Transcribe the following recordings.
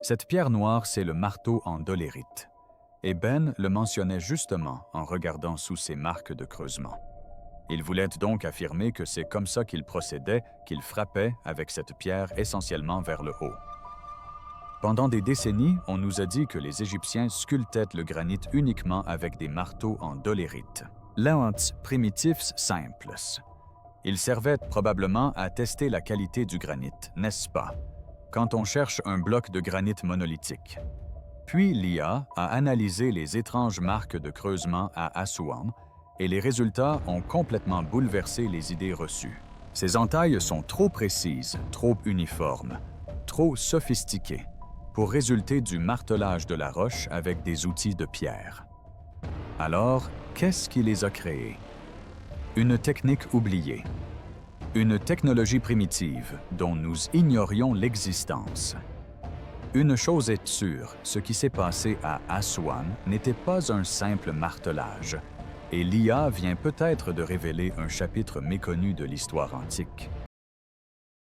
Cette pierre noire, c'est le marteau en dolérite. Et Ben le mentionnait justement en regardant sous ses marques de creusement. Il voulait donc affirmer que c'est comme ça qu'il procédait, qu'il frappait avec cette pierre essentiellement vers le haut. Pendant des décennies, on nous a dit que les Égyptiens sculptaient le granit uniquement avec des marteaux en dolérite. Lents primitifs simples. Ils servaient probablement à tester la qualité du granit, n'est-ce pas, quand on cherche un bloc de granit monolithique. Puis l'IA a analysé les étranges marques de creusement à Assouan et les résultats ont complètement bouleversé les idées reçues. Ces entailles sont trop précises, trop uniformes, trop sophistiquées pour résulter du martelage de la roche avec des outils de pierre. Alors, qu'est-ce qui les a créés? Une technique oubliée. Une technologie primitive dont nous ignorions l'existence. Une chose est sûre, ce qui s'est passé à Assouan n'était pas un simple martelage, et l'IA vient peut-être de révéler un chapitre méconnu de l'histoire antique.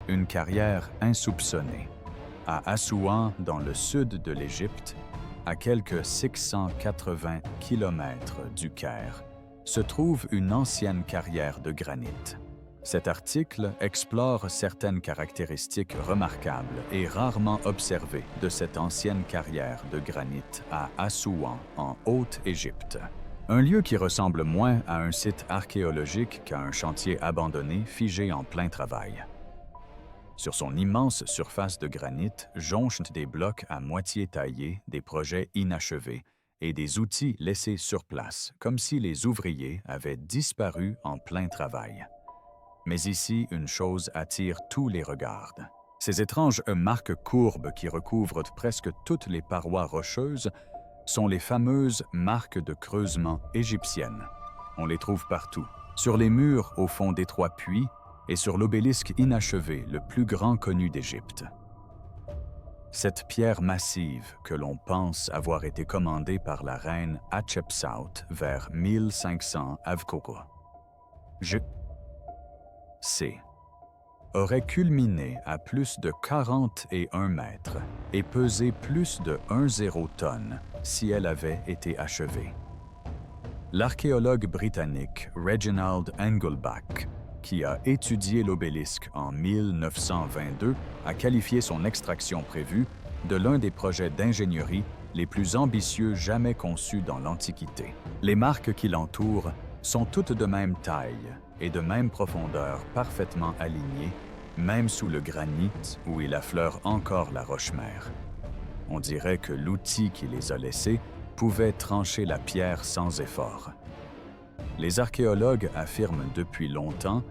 Une carrière insoupçonnée. À Assouan, dans le sud de l'Égypte, à quelques 680 km du Caire, se trouve une ancienne carrière de granit. Cet article explore certaines caractéristiques remarquables et rarement observées de cette ancienne carrière de granit à Assouan, en Haute-Égypte. Un lieu qui ressemble moins à un site archéologique qu'à un chantier abandonné figé en plein travail. Sur son immense surface de granit jonchent des blocs à moitié taillés, des projets inachevés et des outils laissés sur place, comme si les ouvriers avaient disparu en plein travail. Mais ici, une chose attire tous les regards. Ces étranges marques courbes qui recouvrent presque toutes les parois rocheuses sont les fameuses marques de creusement égyptiennes. On les trouve partout, sur les murs au fond d'étroits puits et sur l'obélisque inachevé le plus grand connu d'Égypte. Cette pierre massive que l'on pense avoir été commandée par la reine Hatshepsut vers 1500 Avkoko. Aurait culminé à plus de 41 mètres et pesé plus de 10 tonnes si elle avait été achevée. L'archéologue britannique Reginald Engelbach, qui a étudié l'obélisque en 1922, a qualifié son extraction prévue de l'un des projets d'ingénierie les plus ambitieux jamais conçus dans l'Antiquité. Les marques qui l'entourent sont toutes de même taille et de même profondeur parfaitement alignées, même sous le granit où il affleure encore la roche-mère. On dirait que l'outil qui les a laissés pouvait trancher la pierre sans effort. Les archéologues affirment depuis longtemps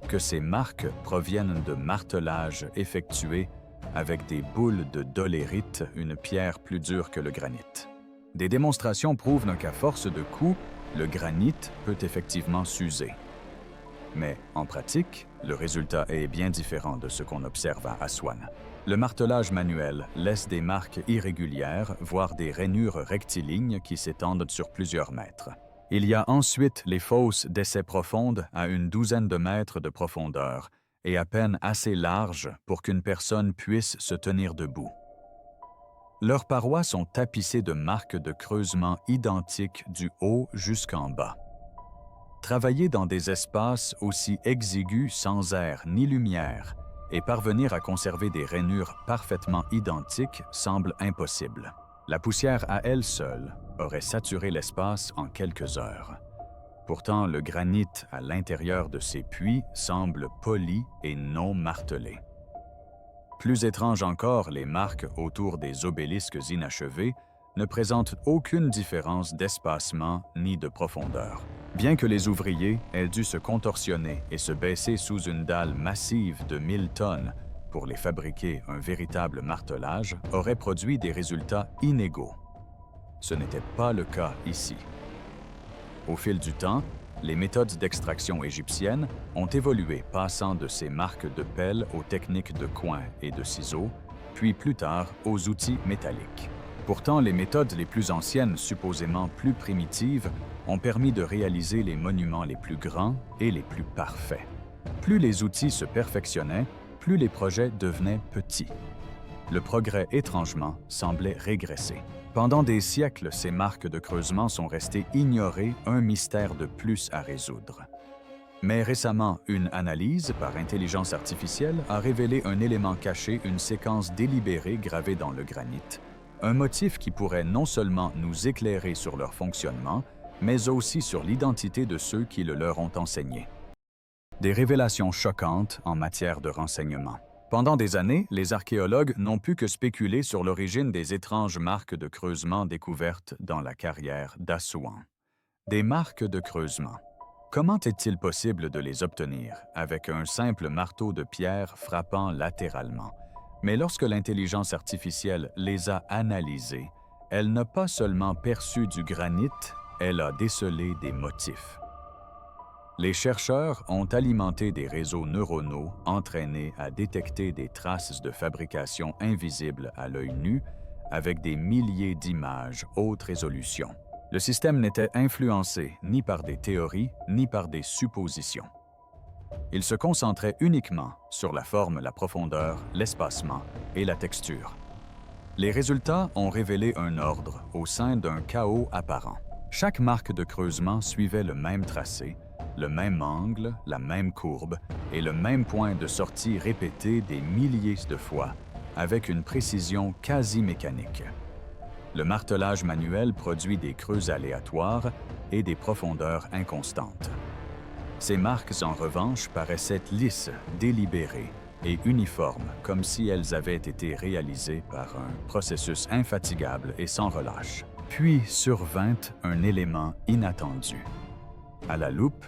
que ces marques proviennent de martelages effectués avec des boules de dolérite, une pierre plus dure que le granit. Des démonstrations prouvent qu'à force de coups, le granit peut effectivement s'user. Mais en pratique, le résultat est bien différent de ce qu'on observe à Assouan. Le martelage manuel laisse des marques irrégulières, voire des rainures rectilignes qui s'étendent sur plusieurs mètres. Il y a ensuite les fosses d'essai profondes à une douzaine de mètres de profondeur et à peine assez larges pour qu'une personne puisse se tenir debout. Leurs parois sont tapissées de marques de creusement identiques du haut jusqu'en bas. Travailler dans des espaces aussi exigus sans air ni lumière et parvenir à conserver des rainures parfaitement identiques semble impossible. La poussière à elle seule aurait saturé l'espace en quelques heures. Pourtant, le granit à l'intérieur de ces puits semble poli et non martelé. Plus étrange encore, les marques autour des obélisques inachevés ne présentent aucune différence d'espacement ni de profondeur. Bien que les ouvriers aient dû se contorsionner et se baisser sous une dalle massive de 1000 tonnes pour les fabriquer, un véritable martelage aurait produit des résultats inégaux. Ce n'était pas le cas ici. Au fil du temps, les méthodes d'extraction égyptiennes ont évolué, passant de ces marques de pelle aux techniques de coin et de ciseaux, puis plus tard aux outils métalliques. Pourtant, les méthodes les plus anciennes, supposément plus primitives, ont permis de réaliser les monuments les plus grands et les plus parfaits. Plus les outils se perfectionnaient, plus les projets devenaient petits. le progrès étrangement semblait régresser. Pendant des siècles, ces marques de creusement sont restées ignorées, un mystère de plus à résoudre. Mais récemment, une analyse par intelligence artificielle a révélé un élément caché, une séquence délibérée gravée dans le granit, un motif qui pourrait non seulement nous éclairer sur leur fonctionnement, mais aussi sur l'identité de ceux qui le leur ont enseigné. Des révélations choquantes en matière de renseignement. Pendant des années, les archéologues n'ont pu que spéculer sur l'origine des étranges marques de creusement découvertes dans la carrière d'Assouan. Des marques de creusement. Comment est-il possible de les obtenir avec un simple marteau de pierre frappant latéralement? Mais lorsque l'intelligence artificielle les a analysées, elle n'a pas seulement perçu du granit, elle a décelé des motifs. Les chercheurs ont alimenté des réseaux neuronaux entraînés à détecter des traces de fabrication invisibles à l'œil nu avec des milliers d'images haute résolution. Le système n'était influencé ni par des théories ni par des suppositions. Il se concentrait uniquement sur la forme, la profondeur, l'espacement et la texture. Les résultats ont révélé un ordre au sein d'un chaos apparent. Chaque marque de creusement suivait le même tracé, le même angle, la même courbe et le même point de sortie répété des milliers de fois, avec une précision quasi mécanique. Le martelage manuel produit des creux aléatoires et des profondeurs inconstantes. Ces marques, en revanche, paraissaient lisses, délibérées et uniformes, comme si elles avaient été réalisées par un processus infatigable et sans relâche. Puis survint un élément inattendu. À la loupe,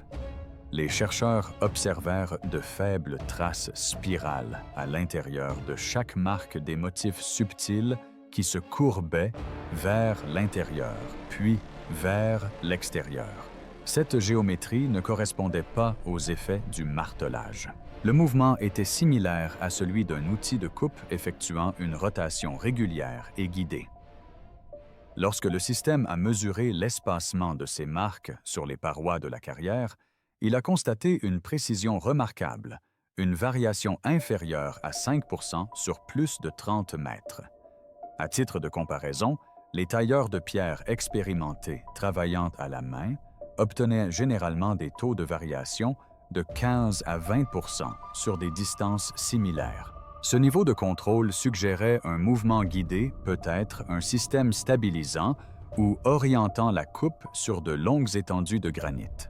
les chercheurs observèrent de faibles traces spirales à l'intérieur de chaque marque, des motifs subtils qui se courbaient vers l'intérieur, puis vers l'extérieur. Cette géométrie ne correspondait pas aux effets du martelage. Le mouvement était similaire à celui d'un outil de coupe effectuant une rotation régulière et guidée. Lorsque le système a mesuré l'espacement de ces marques sur les parois de la carrière, il a constaté une précision remarquable, une variation inférieure à 5% sur plus de 30 mètres. À titre de comparaison, les tailleurs de pierre expérimentés travaillant à la main obtenaient généralement des taux de variation de 15 à 20% sur des distances similaires. Ce niveau de contrôle suggérait un mouvement guidé, peut-être un système stabilisant ou orientant la coupe sur de longues étendues de granit.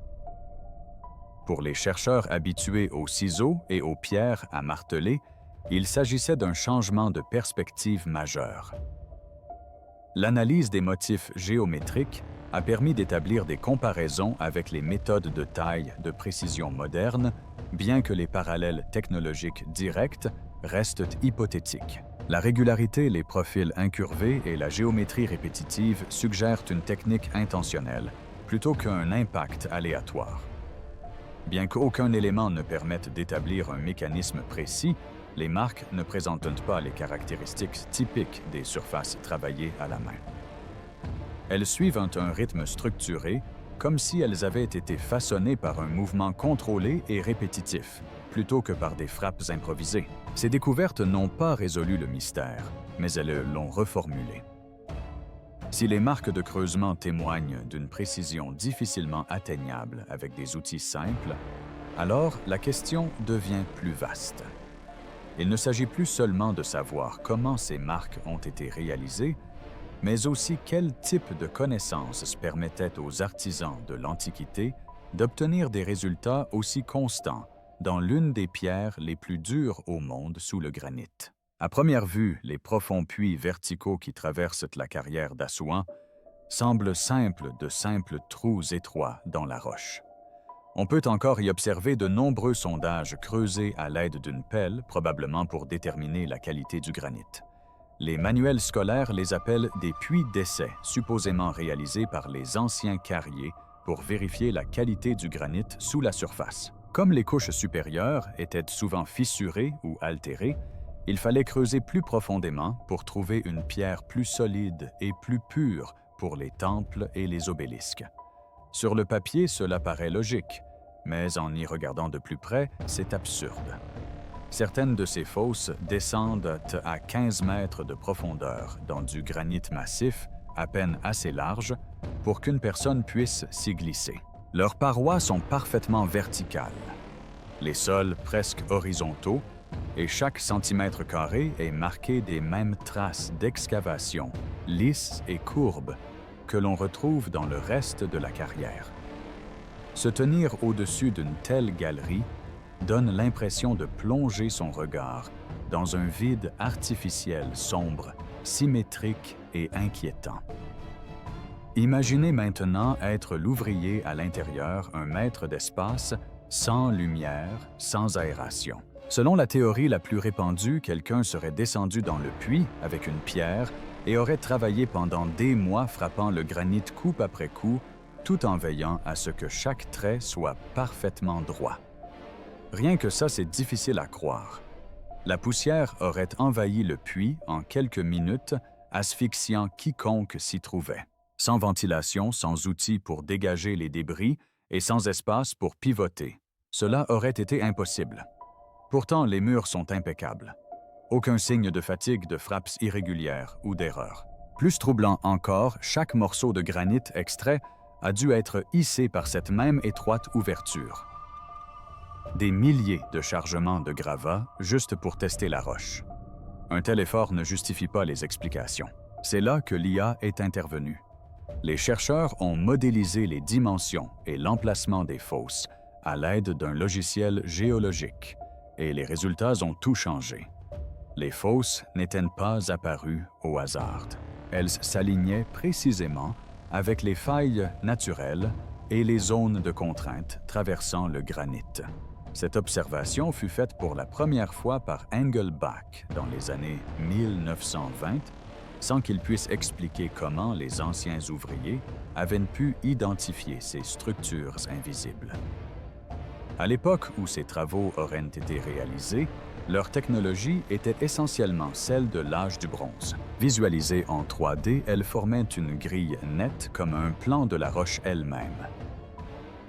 Pour les chercheurs habitués aux ciseaux et aux pierres à marteler, il s'agissait d'un changement de perspective majeur. L'analyse des motifs géométriques a permis d'établir des comparaisons avec les méthodes de taille de précision modernes, bien que les parallèles technologiques directs restent hypothétiques. La régularité, les profils incurvés et la géométrie répétitive suggèrent une technique intentionnelle, plutôt qu'un impact aléatoire. Bien qu'aucun élément ne permette d'établir un mécanisme précis, les marques ne présentent pas les caractéristiques typiques des surfaces travaillées à la main. Elles suivent un rythme structuré, comme si elles avaient été façonnées par un mouvement contrôlé et répétitif, plutôt que par des frappes improvisées. Ces découvertes n'ont pas résolu le mystère, mais elles l'ont reformulé. Si les marques de creusement témoignent d'une précision difficilement atteignable avec des outils simples, alors la question devient plus vaste. Il ne s'agit plus seulement de savoir comment ces marques ont été réalisées, mais aussi quel type de connaissances permettait aux artisans de l'Antiquité d'obtenir des résultats aussi constants dans l'une des pierres les plus dures au monde sous le granit. À première vue, les profonds puits verticaux qui traversent la carrière d'Assouan semblent simples trous étroits dans la roche. On peut encore y observer de nombreux sondages creusés à l'aide d'une pelle, probablement pour déterminer la qualité du granit. Les manuels scolaires les appellent des puits d'essai, supposément réalisés par les anciens carriers pour vérifier la qualité du granit sous la surface. Comme les couches supérieures étaient souvent fissurées ou altérées, il fallait creuser plus profondément pour trouver une pierre plus solide et plus pure pour les temples et les obélisques. Sur le papier, cela paraît logique, mais en y regardant de plus près, c'est absurde. Certaines de ces fosses descendent à 15 mètres de profondeur dans du granit massif, à peine assez large, pour qu'une personne puisse s'y glisser. Leurs parois sont parfaitement verticales, les sols presque horizontaux, et chaque centimètre carré est marqué des mêmes traces d'excavation, lisses et courbes, que l'on retrouve dans le reste de la carrière. Se tenir au-dessus d'une telle galerie donne l'impression de plonger son regard dans un vide artificiel sombre, symétrique et inquiétant. Imaginez maintenant être l'ouvrier à l'intérieur, un mètre d'espace, sans lumière, sans aération. Selon la théorie la plus répandue, quelqu'un serait descendu dans le puits avec une pierre et aurait travaillé pendant des mois frappant le granit coup après coup, tout en veillant à ce que chaque trait soit parfaitement droit. Rien que ça, c'est difficile à croire. La poussière aurait envahi le puits en quelques minutes, asphyxiant quiconque s'y trouvait. Sans ventilation, sans outils pour dégager les débris et sans espace pour pivoter. Cela aurait été impossible. Pourtant, les murs sont impeccables. Aucun signe de fatigue, de frappes irrégulières ou d'erreur. Plus troublant encore, chaque morceau de granit extrait a dû être hissé par cette même étroite ouverture. Des milliers de chargements de gravats juste pour tester la roche. Un tel effort ne justifie pas les explications. C'est là que l'IA est intervenue. Les chercheurs ont modélisé les dimensions et l'emplacement des fosses à l'aide d'un logiciel géologique, et les résultats ont tout changé. Les fosses n'étaient pas apparues au hasard. Elles s'alignaient précisément avec les failles naturelles et les zones de contrainte traversant le granit. Cette observation fut faite pour la première fois par Engelbach dans les années 1920, sans qu'il puisse expliquer comment les anciens ouvriers avaient pu identifier ces structures invisibles. À l'époque où ces travaux auraient été réalisés, leur technologie était essentiellement celle de l'âge du bronze. Visualisée en 3D, elle formait une grille nette comme un plan de la roche elle-même.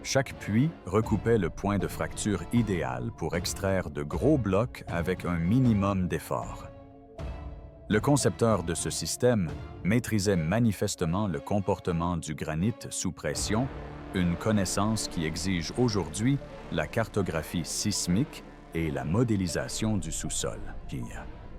Chaque puits recoupait le point de fracture idéal pour extraire de gros blocs avec un minimum d'effort. Le concepteur de ce système maîtrisait manifestement le comportement du granit sous pression, une connaissance qui exige aujourd'hui la cartographie sismique et la modélisation du sous-sol.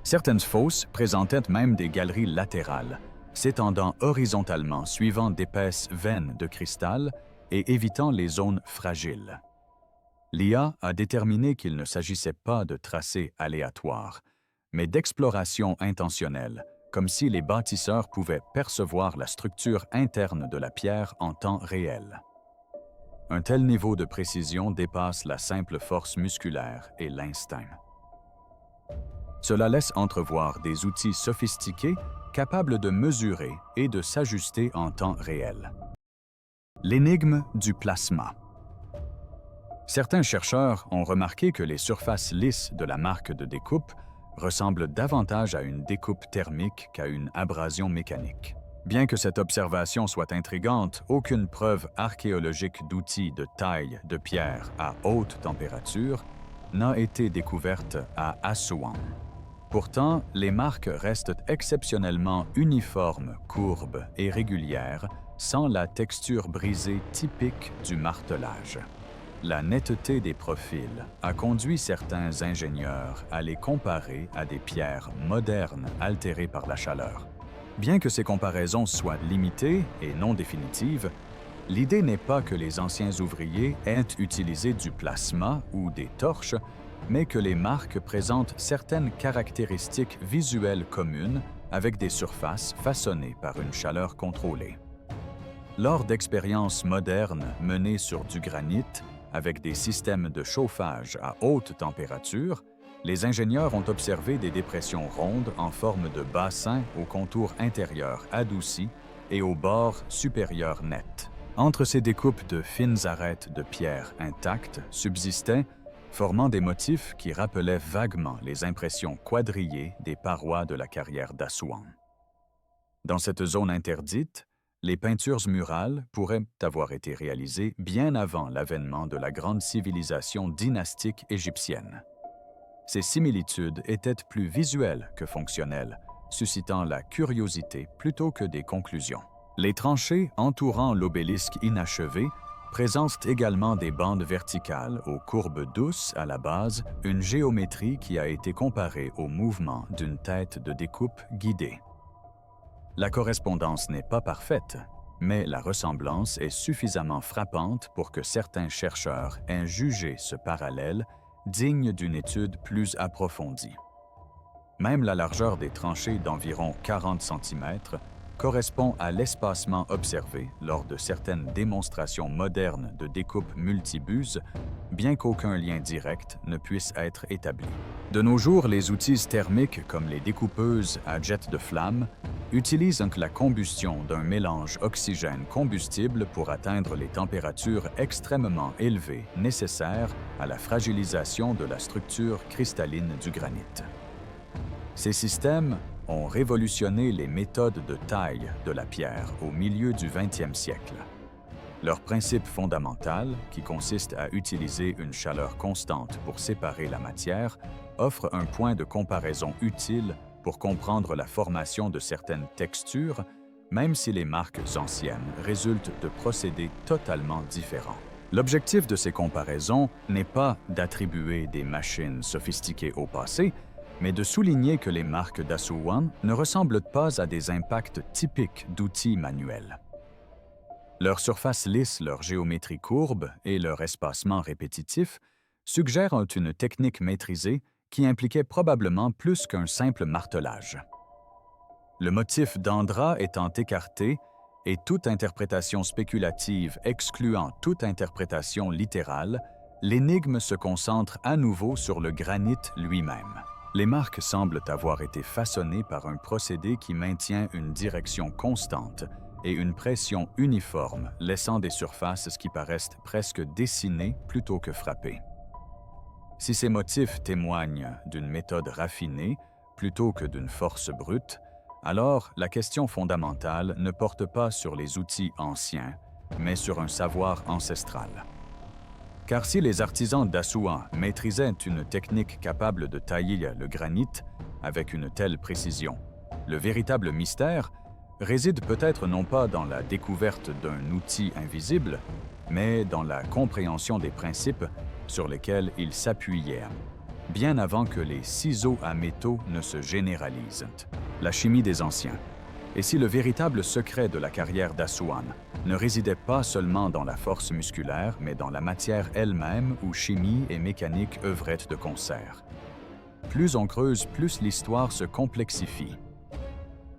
Certaines fosses présentaient même des galeries latérales, s'étendant horizontalement suivant d'épaisses veines de cristal et évitant les zones fragiles. L'IA a déterminé qu'il ne s'agissait pas de tracés aléatoires, mais d'exploration intentionnelle, comme si les bâtisseurs pouvaient percevoir la structure interne de la pierre en temps réel. Un tel niveau de précision dépasse la simple force musculaire et l'instinct. Cela laisse entrevoir des outils sophistiqués capables de mesurer et de s'ajuster en temps réel. L'énigme du plasma. Certains chercheurs ont remarqué que les surfaces lisses de la marque de découpe ressemblent davantage à une découpe thermique qu'à une abrasion mécanique. Bien que cette observation soit intrigante, aucune preuve archéologique d'outils de taille de pierre à haute température n'a été découverte à Assouan. Pourtant, les marques restent exceptionnellement uniformes, courbes et régulières, sans la texture brisée typique du martelage. La netteté des profils a conduit certains ingénieurs à les comparer à des pierres modernes altérées par la chaleur. Bien que ces comparaisons soient limitées et non définitives, l'idée n'est pas que les anciens ouvriers aient utilisé du plasma ou des torches, mais que les marques présentent certaines caractéristiques visuelles communes avec des surfaces façonnées par une chaleur contrôlée. Lors d'expériences modernes menées sur du granit, avec des systèmes de chauffage à haute température, les ingénieurs ont observé des dépressions rondes en forme de bassin au contour intérieur adouci et au bord supérieur net. Entre ces découpes de fines arêtes de pierre intactes subsistaient, formant des motifs qui rappelaient vaguement les impressions quadrillées des parois de la carrière d'Assouan. Dans cette zone interdite, les peintures murales pourraient avoir été réalisées bien avant l'avènement de la grande civilisation dynastique égyptienne. Ces similitudes étaient plus visuelles que fonctionnelles, suscitant la curiosité plutôt que des conclusions. Les tranchées entourant l'obélisque inachevé présentent également des bandes verticales aux courbes douces à la base, une géométrie qui a été comparée au mouvement d'une tête de découpe guidée. La correspondance n'est pas parfaite, mais la ressemblance est suffisamment frappante pour que certains chercheurs aient jugé ce parallèle digne d'une étude plus approfondie. Même la largeur des tranchées d'environ 40 cm correspond à l'espacement observé lors de certaines démonstrations modernes de découpe multibuse, bien qu'aucun lien direct ne puisse être établi. De nos jours, les outils thermiques comme les découpeuses à jet de flamme utilisent la combustion d'un mélange oxygène-combustible pour atteindre les températures extrêmement élevées nécessaires à la fragilisation de la structure cristalline du granit. Ces systèmes ont révolutionné les méthodes de taille de la pierre au milieu du 20e siècle. Leur principe fondamental, qui consiste à utiliser une chaleur constante pour séparer la matière, offre un point de comparaison utile pour comprendre la formation de certaines textures, même si les marques anciennes résultent de procédés totalement différents. L'objectif de ces comparaisons n'est pas d'attribuer des machines sophistiquées au passé, mais de souligner que les marques Dasuwan ne ressemblent pas à des impacts typiques d'outils manuels. Leur surface lisse, leur géométrie courbe et leur espacement répétitif suggèrent une technique maîtrisée qui impliquait probablement plus qu'un simple martelage. Le motif d'Andra étant écarté et toute interprétation spéculative excluant toute interprétation littérale, l'énigme se concentre à nouveau sur le granit lui-même. Les marques semblent avoir été façonnées par un procédé qui maintient une direction constante et une pression uniforme, laissant des surfaces qui paraissent presque dessinées plutôt que frappées. Si ces motifs témoignent d'une méthode raffinée plutôt que d'une force brute, alors la question fondamentale ne porte pas sur les outils anciens, mais sur un savoir ancestral. Car si les artisans d'Assuan maîtrisaient une technique capable de tailler le granit avec une telle précision, le véritable mystère réside peut-être non pas dans la découverte d'un outil invisible, mais dans la compréhension des principes sur lesquels ils s'appuyaient, bien avant que les ciseaux à métaux ne se généralisent. La chimie des anciens. Et si le véritable secret de la carrière d'Assuan ne résidait pas seulement dans la force musculaire, mais dans la matière elle-même où chimie et mécanique œuvraient de concert. Plus on creuse, plus l'histoire se complexifie.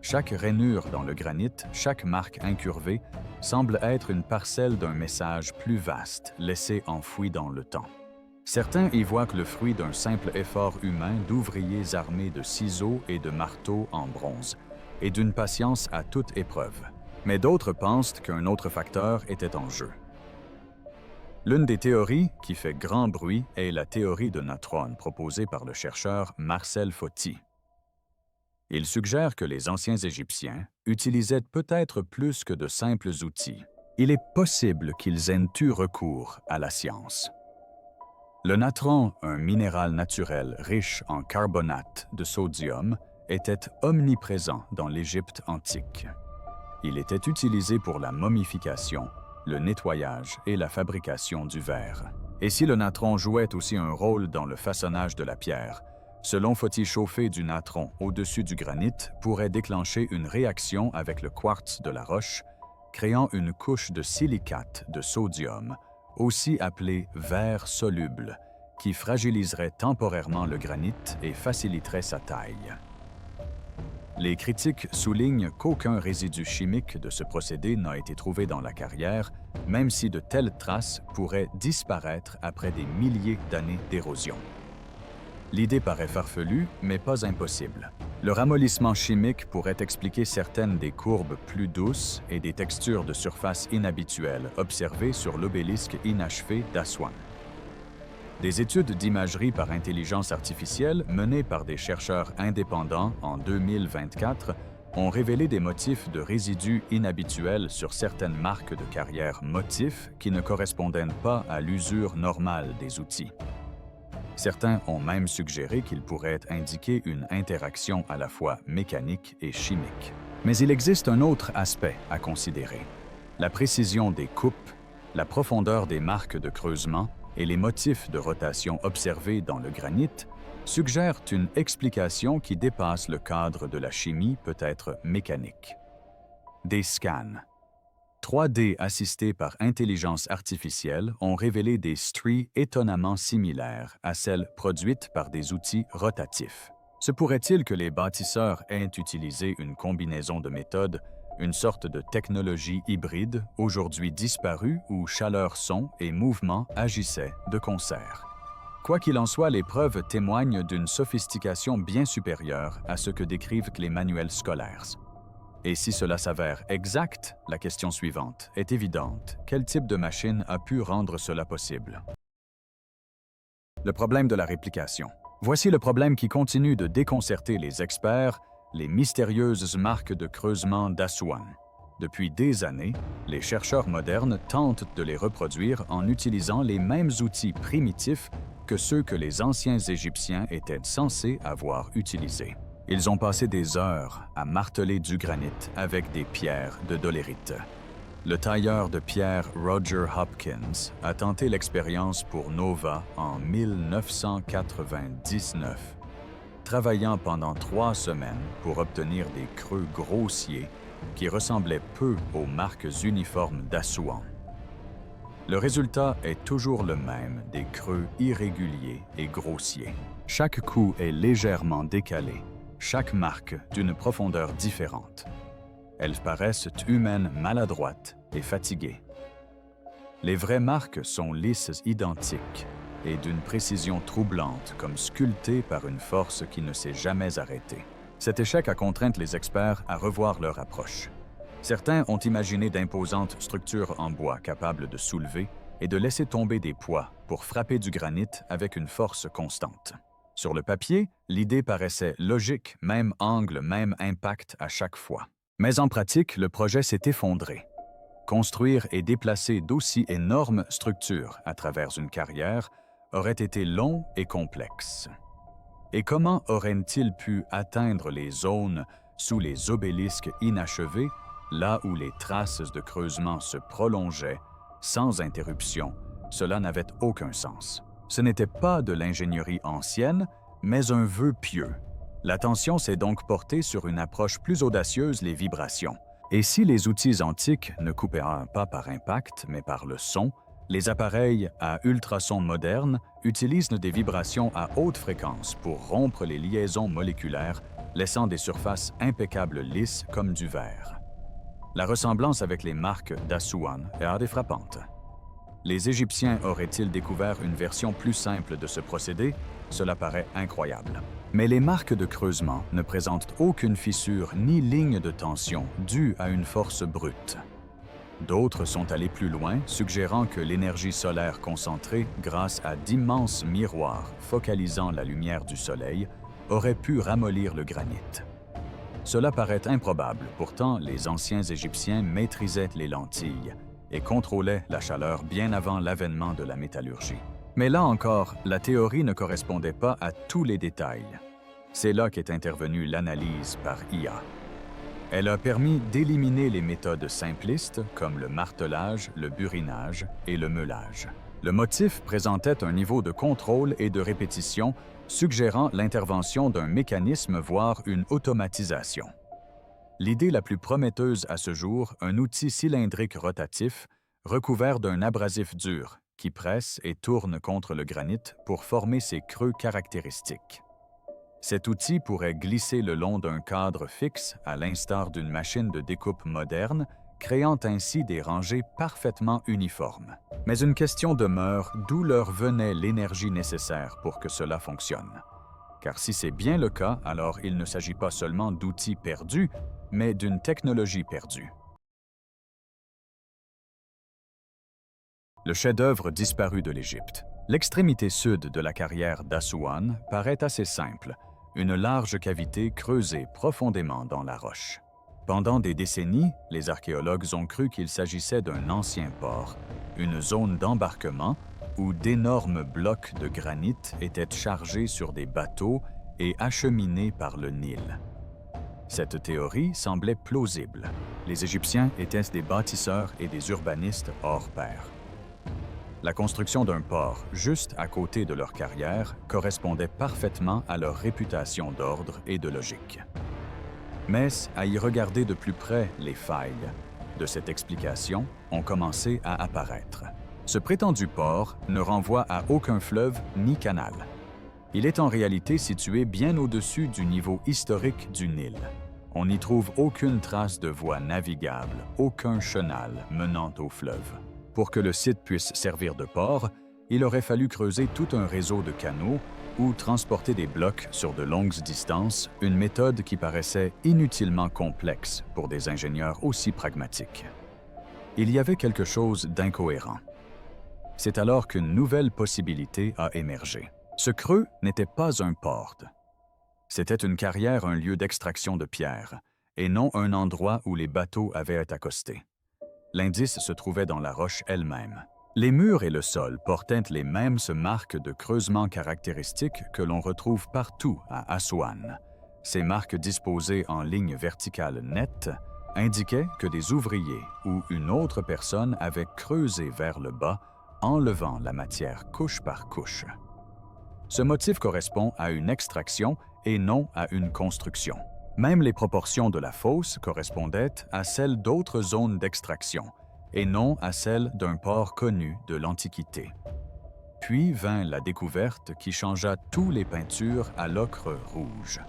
Chaque rainure dans le granit, chaque marque incurvée, semble être une parcelle d'un message plus vaste, laissé enfoui dans le temps. Certains y voient que le fruit d'un simple effort humain d'ouvriers armés de ciseaux et de marteaux en bronze, et d'une patience à toute épreuve. Mais d'autres pensent qu'un autre facteur était en jeu. L'une des théories qui fait grand bruit est la théorie de neutrone proposée par le chercheur Marcel Foti. Il suggère que les anciens Égyptiens utilisaient peut-être plus que de simples outils. Il est possible qu'ils aient eu recours à la science. Le natron, un minéral naturel riche en carbonate de sodium, était omniprésent dans l'Égypte antique. Il était utilisé pour la momification, le nettoyage et la fabrication du verre. Et si le natron jouait aussi un rôle dans le façonnage de la pierre, selon Foti, chauffer du natron au-dessus du granit pourrait déclencher une réaction avec le quartz de la roche, créant une couche de silicate de sodium, aussi appelé verre soluble, qui fragiliserait temporairement le granit et faciliterait sa taille. Les critiques soulignent qu'aucun résidu chimique de ce procédé n'a été trouvé dans la carrière, même si de telles traces pourraient disparaître après des milliers d'années d'érosion. L'idée paraît farfelue, mais pas impossible. Le ramollissement chimique pourrait expliquer certaines des courbes plus douces et des textures de surface inhabituelles observées sur l'obélisque inachevé d'Assuan. Des études d'imagerie par intelligence artificielle menées par des chercheurs indépendants en 2024 ont révélé des motifs de résidus inhabituels sur certaines marques de carrière motifs qui ne correspondaient pas à l'usure normale des outils. Certains ont même suggéré qu'il pourrait indiquer une interaction à la fois mécanique et chimique. Mais il existe un autre aspect à considérer. La précision des coupes, la profondeur des marques de creusement et les motifs de rotation observés dans le granit suggèrent une explication qui dépasse le cadre de la chimie, peut-être mécanique. Des scans 3D assistés par intelligence artificielle ont révélé des stries étonnamment similaires à celles produites par des outils rotatifs. Se pourrait-il que les bâtisseurs aient utilisé une combinaison de méthodes, une sorte de technologie hybride, aujourd'hui disparue, où chaleur, son et mouvement agissaient de concert? Quoi qu'il en soit, les preuves témoignent d'une sophistication bien supérieure à ce que décrivent les manuels scolaires. Et si cela s'avère exact, la question suivante est évidente. Quel type de machine a pu rendre cela possible? Le problème de la réplication. Voici le problème qui continue de déconcerter les experts, les mystérieuses marques de creusement d'Aswan. Depuis des années, les chercheurs modernes tentent de les reproduire en utilisant les mêmes outils primitifs que ceux que les anciens Égyptiens étaient censés avoir utilisés. Ils ont passé des heures à marteler du granit avec des pierres de dolérite. Le tailleur de pierre Roger Hopkins a tenté l'expérience pour Nova en 1999, travaillant pendant 3 semaines pour obtenir des creux grossiers qui ressemblaient peu aux marques uniformes d'Assouan. Le résultat est toujours le même, des creux irréguliers et grossiers. Chaque coup est légèrement décalé, chaque marque d'une profondeur différente. Elles paraissent humaines maladroites et fatiguées. Les vraies marques sont lisses identiques et d'une précision troublante, comme sculptées par une force qui ne s'est jamais arrêtée. Cet échec a contraint les experts à revoir leur approche. Certains ont imaginé d'imposantes structures en bois capables de soulever et de laisser tomber des poids pour frapper du granit avec une force constante. Sur le papier, l'idée paraissait logique, même angle, même impact à chaque fois. Mais en pratique, le projet s'est effondré. Construire et déplacer d'aussi énormes structures à travers une carrière aurait été long et complexe. Et comment auraient-ils pu atteindre les zones sous les obélisques inachevés, là où les traces de creusement se prolongeaient, sans interruption? Cela n'avait aucun sens. Ce n'était pas de l'ingénierie ancienne, mais un vœu pieux. L'attention s'est donc portée sur une approche plus audacieuse, les vibrations. Et si les outils antiques ne coupaient pas par impact, mais par le son, les appareils à ultrasons modernes utilisent des vibrations à haute fréquence pour rompre les liaisons moléculaires, laissant des surfaces impeccables lisses comme du verre. La ressemblance avec les marques d'Assouan est frappante. Les Égyptiens auraient-ils découvert une version plus simple de ce procédé? Cela paraît incroyable. Mais les marques de creusement ne présentent aucune fissure ni ligne de tension due à une force brute. D'autres sont allés plus loin, suggérant que l'énergie solaire concentrée, grâce à d'immenses miroirs focalisant la lumière du soleil, aurait pu ramollir le granit. Cela paraît improbable, pourtant les anciens Égyptiens maîtrisaient les lentilles et contrôlaient la chaleur bien avant l'avènement de la métallurgie. Mais là encore, la théorie ne correspondait pas à tous les détails. C'est là qu'est intervenue l'analyse par IA. Elle a permis d'éliminer les méthodes simplistes comme le martelage, le burinage et le meulage. Le motif présentait un niveau de contrôle et de répétition suggérant l'intervention d'un mécanisme, voire une automatisation. L'idée la plus prometteuse à ce jour, un outil cylindrique rotatif recouvert d'un abrasif dur qui presse et tourne contre le granit pour former ses creux caractéristiques. Cet outil pourrait glisser le long d'un cadre fixe à l'instar d'une machine de découpe moderne, créant ainsi des rangées parfaitement uniformes. Mais une question demeure, d'où leur venait l'énergie nécessaire pour que cela fonctionne? Car si c'est bien le cas, alors il ne s'agit pas seulement d'outils perdus, mais d'une technologie perdue. Le chef-d'œuvre disparu de l'Égypte. L'extrémité sud de la carrière d'Assouan paraît assez simple, une large cavité creusée profondément dans la roche. Pendant des décennies, les archéologues ont cru qu'il s'agissait d'un ancien port, une zone d'embarquement où d'énormes blocs de granit étaient chargés sur des bateaux et acheminés par le Nil. Cette théorie semblait plausible. Les Égyptiens étaient des bâtisseurs et des urbanistes hors pair. La construction d'un port juste à côté de leur carrière correspondait parfaitement à leur réputation d'ordre et de logique. Mais à y regarder de plus près, les failles de cette explication ont commencé à apparaître. Ce prétendu port ne renvoie à aucun fleuve ni canal. Il est en réalité situé bien au-dessus du niveau historique du Nil. On n'y trouve aucune trace de voie navigable, aucun chenal menant au fleuve. Pour que le site puisse servir de port, il aurait fallu creuser tout un réseau de canaux ou transporter des blocs sur de longues distances, une méthode qui paraissait inutilement complexe pour des ingénieurs aussi pragmatiques. Il y avait quelque chose d'incohérent. C'est alors qu'une nouvelle possibilité a émergé. Ce creux n'était pas un port. C'était une carrière, un lieu d'extraction de pierres, et non un endroit où les bateaux avaient à accoster. L'indice se trouvait dans la roche elle-même. Les murs et le sol portaient les mêmes marques de creusement caractéristiques que l'on retrouve partout à Assouan. Ces marques disposées en lignes verticales nettes indiquaient que des ouvriers ou une autre personne avaient creusé vers le bas, enlevant la matière couche par couche. Ce motif correspond à une extraction et non à une construction. Même les proportions de la fosse correspondaient à celles d'autres zones d'extraction et non à celles d'un port connu de l'Antiquité. Puis vint la découverte qui changea toutes les peintures à l'ocre rouge.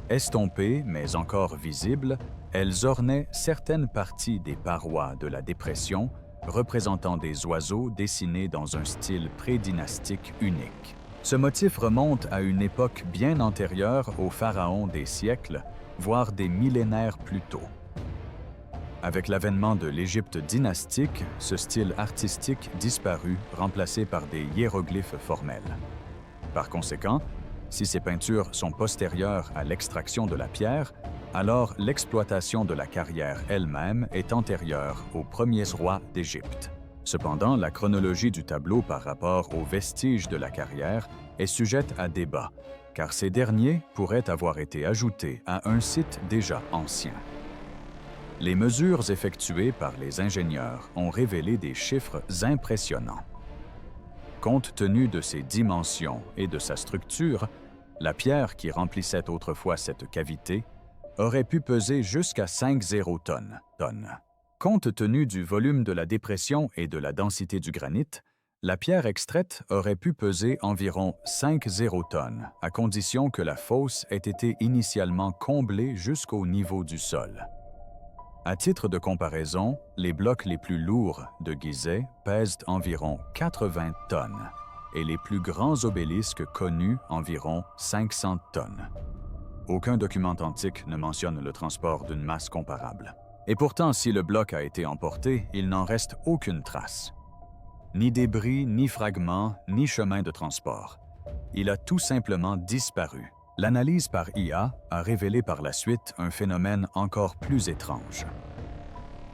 Estompées, mais encore visibles, elles ornaient certaines parties des parois de la dépression, représentant des oiseaux dessinés dans un style prédynastique unique. Ce motif remonte à une époque bien antérieure aux pharaons des siècles, voire des millénaires plus tôt. Avec l'avènement de l'Égypte dynastique, ce style artistique disparut, remplacé par des hiéroglyphes formels. Par conséquent, si ces peintures sont postérieures à l'extraction de la pierre, alors l'exploitation de la carrière elle-même est antérieure aux premiers rois d'Égypte. Cependant, la chronologie du tableau par rapport aux vestiges de la carrière est sujette à débat, car ces derniers pourraient avoir été ajoutés à un site déjà ancien. Les mesures effectuées par les ingénieurs ont révélé des chiffres impressionnants. Compte tenu de ses dimensions et de sa structure, la pierre qui remplissait autrefois cette cavité aurait pu peser jusqu'à 50 tonnes. Compte tenu du volume de la dépression et de la densité du granit, la pierre extraite aurait pu peser environ 50 tonnes, à condition que la fosse ait été initialement comblée jusqu'au niveau du sol. À titre de comparaison, les blocs les plus lourds de Gizeh pèsent environ 80 tonnes et les plus grands obélisques connus environ 500 tonnes. Aucun document antique ne mentionne le transport d'une masse comparable. Et pourtant, si le bloc a été emporté, il n'en reste aucune trace. Ni débris, ni fragments, ni chemin de transport. Il a tout simplement disparu. L'analyse par IA a révélé par la suite un phénomène encore plus étrange.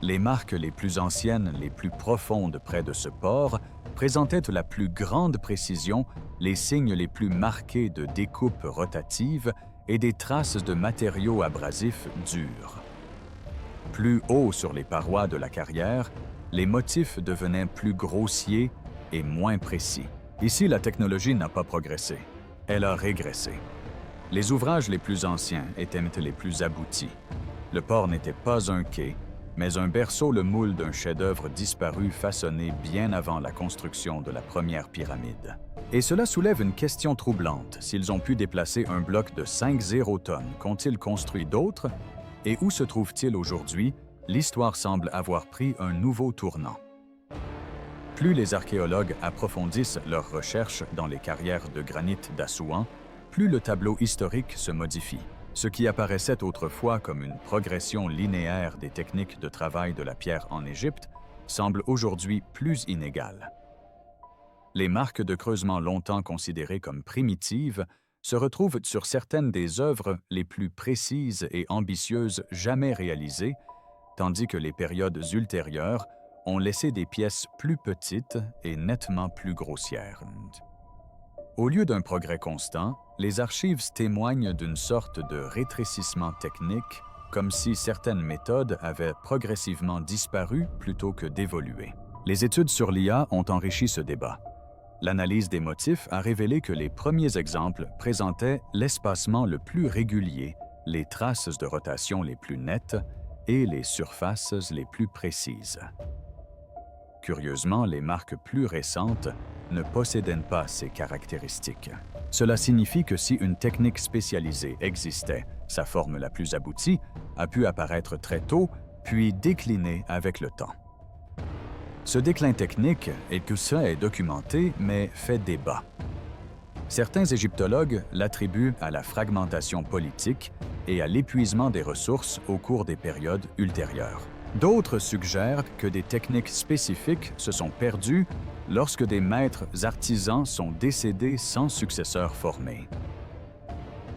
Les marques les plus anciennes, les plus profondes près de ce port, présentaient la plus grande précision, les signes les plus marqués de découpes rotatives et des traces de matériaux abrasifs durs. Plus haut sur les parois de la carrière, les motifs devenaient plus grossiers et moins précis. Ici, la technologie n'a pas progressé, elle a régressé. Les ouvrages les plus anciens étaient les plus aboutis. Le port n'était pas un quai, mais un berceau le moule d'un chef-d'œuvre disparu façonné bien avant la construction de la première pyramide. Et cela soulève une question troublante. S'ils ont pu déplacer un bloc de 50 tonnes, qu'ont-ils construit d'autres? Et où se trouve-t-il aujourd'hui? L'histoire semble avoir pris un nouveau tournant. Plus les archéologues approfondissent leurs recherches dans les carrières de granit d'Assouan, plus le tableau historique se modifie. Ce qui apparaissait autrefois comme une progression linéaire des techniques de travail de la pierre en Égypte semble aujourd'hui plus inégal. Les marques de creusement longtemps considérées comme primitives se retrouvent sur certaines des œuvres les plus précises et ambitieuses jamais réalisées, tandis que les périodes ultérieures ont laissé des pièces plus petites et nettement plus grossières. Au lieu d'un progrès constant, les archives témoignent d'une sorte de rétrécissement technique, comme si certaines méthodes avaient progressivement disparu plutôt que d'évoluer. Les études sur l'IA ont enrichi ce débat. L'analyse des motifs a révélé que les premiers exemples présentaient l'espacement le plus régulier, les traces de rotation les plus nettes et les surfaces les plus précises. Curieusement, les marques plus récentes ne possédaient pas ces caractéristiques. Cela signifie que si une technique spécialisée existait, sa forme la plus aboutie a pu apparaître très tôt, puis décliner avec le temps. Ce déclin technique, et tout ça est documenté, mais fait débat. Certains égyptologues l'attribuent à la fragmentation politique et à l'épuisement des ressources au cours des périodes ultérieures. D'autres suggèrent que des techniques spécifiques se sont perdues lorsque des maîtres artisans sont décédés sans successeurs formés.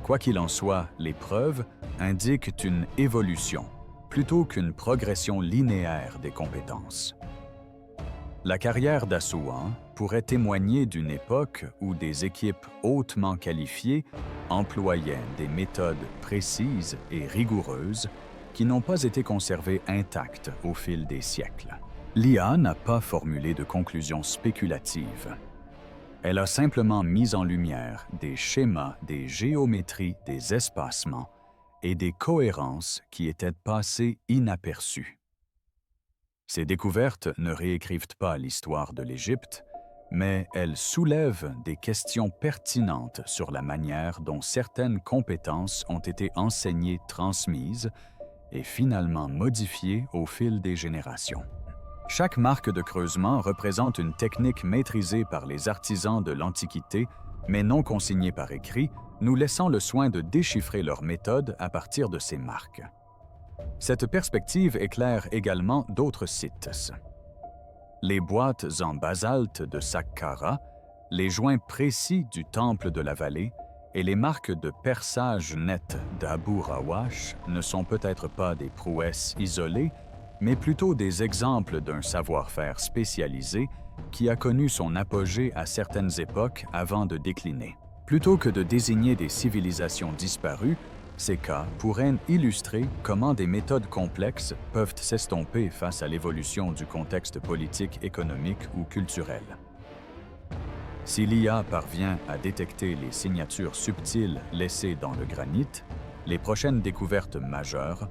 Quoi qu'il en soit, les preuves indiquent une évolution plutôt qu'une progression linéaire des compétences. La carrière d'Assouan pourrait témoigner d'une époque où des équipes hautement qualifiées employaient des méthodes précises et rigoureuses qui n'ont pas été conservées intactes au fil des siècles. L'IA n'a pas formulé de conclusions spéculatives. Elle a simplement mis en lumière des schémas, des géométries, des espacements et des cohérences qui étaient passées inaperçues. Ces découvertes ne réécrivent pas l'histoire de l'Égypte, mais elles soulèvent des questions pertinentes sur la manière dont certaines compétences ont été enseignées, transmises et finalement modifiées au fil des générations. Chaque marque de creusement représente une technique maîtrisée par les artisans de l'Antiquité, mais non consignée par écrit, nous laissant le soin de déchiffrer leur méthode à partir de ces marques. Cette perspective éclaire également d'autres sites. Les boîtes en basalte de Saqqara, les joints précis du temple de la vallée et les marques de perçage net d'Abu Rawash ne sont peut-être pas des prouesses isolées, mais plutôt des exemples d'un savoir-faire spécialisé qui a connu son apogée à certaines époques avant de décliner. Plutôt que de désigner des civilisations disparues, ces cas pourraient illustrer comment des méthodes complexes peuvent s'estomper face à l'évolution du contexte politique, économique ou culturel. Si l'IA parvient à détecter les signatures subtiles laissées dans le granit, les prochaines découvertes majeures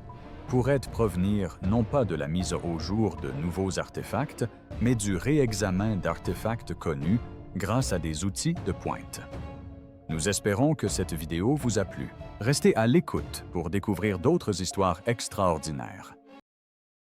pourraient provenir non pas de la mise au jour de nouveaux artefacts, mais du réexamen d'artefacts connus grâce à des outils de pointe. Nous espérons que cette vidéo vous a plu. Restez à l'écoute pour découvrir d'autres histoires extraordinaires.